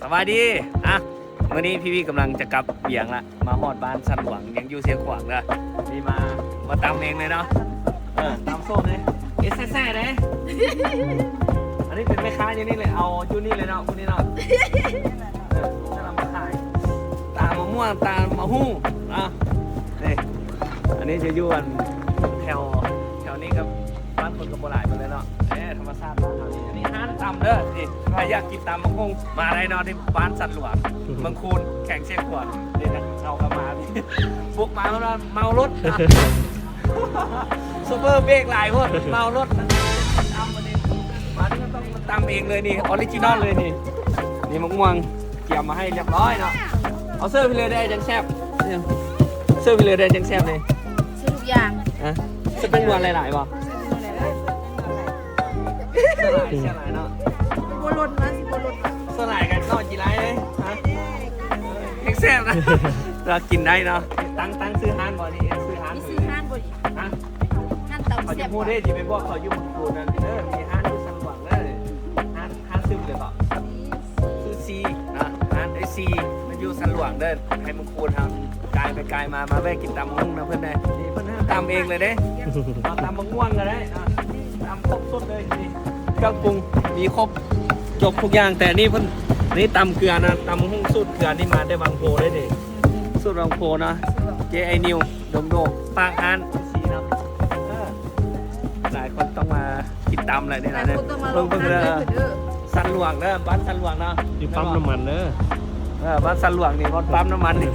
สวัสดีอ่ะวันนี้พี่กำลังจะกลับเบียงละมาฮอดบ้านสันหวังยังอยู่เสียงขวางเลยนี่มาตำเองเลยเนาะตำส้มเลยแซ่ๆเลยอันนี้เป็นแม่ค้าอยู่นี่เลยเอาจุนี่เลยเนาะคุณนี่เนาะถ้าเรามาขายตามะม่วงตามะฮู้อ่ะนี่อันนี้จะอยู่แถวนี้กับบ้านคนกับโบราณไปเลยเนาะธรรมชาติบ้านเรานี่อันนี้ห้านตำเด้อนี่ใครอยากกินตำมะฮู้มาได้เนาะที่บ้านสันหลวงเมืองคูนแข่งเชียงขวางนี่นะเราก็มาพี่บุกมาแล้วเมารถนะซูเปอร์เบรกหลายคนเมารถนะตำวันนี้มาที่ก็ต้องตำเองเลยนี่ออริจินอลเลยนี่มะม่วงเกี่ยวมาให้เรียบร้อยเนาะเอาเสื้อไปเลยได้จังแซ่บเสื้อไปเลยได้จังแซ่บเลย ซื้อทุกอย่าง จะเป็นวันหลายๆป่ะเสื้อหลายเนาะ บัวลนมาสิบัวลน เสื้อหลายกันนอนกี่ไรเลยฮะเอ็กแซ่บนะเรากินได้เนาะตั้งซื้อฮานบ่นี่ซื้อฮาน มีซื้อห้านบ่ดิ ฮะ ห้านเตา เขา เสี จะ ยบ พูดได้จีเป็นพวกเขาอยู่มุนกูนั่นมีฮานอยู่สันหวังเลยฮานซื้อเลยป่ะซื้อซีนะฮานไอซีมันอยู่สันหวังเด้อให้มึงคูณทำกายไปกายมาแวะกินตำมุ่งนะเพื่อนได้นี่เพื่อนตำเองเลยเด้เอาตำมะม่วงกันได้ตำครบสุดเลยนี่เครื่องปรุงมีครบจบทุกอย่างแต่นี่เพิ่นนี่ตำเกลือนะตำหุ้งสูตรเกลือนี่มาได้บางโพได้ดิสูตรบางโพนะเจไอนิวโดมปากอันสีน้ำหลายคนต้องมากินตำเลยนี่ หลา นะ ยคนต้องมาล เพิ่ ง ง ห้าน เล เลย ยเด้อ สันหลวงเด้อบ้านสันหลวงเนาะ อยู่ปั๊มน้ำมันเนอะ บ้านสันหลวงนี่รถปั๊มน้ำมันนี่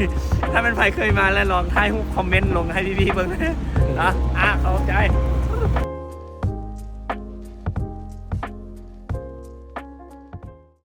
ถ้าเป็นใครเคยมาแล้วลองท้ายคอมเมนต์ลงให้พี่ๆเบิ่งนะเข้าใจ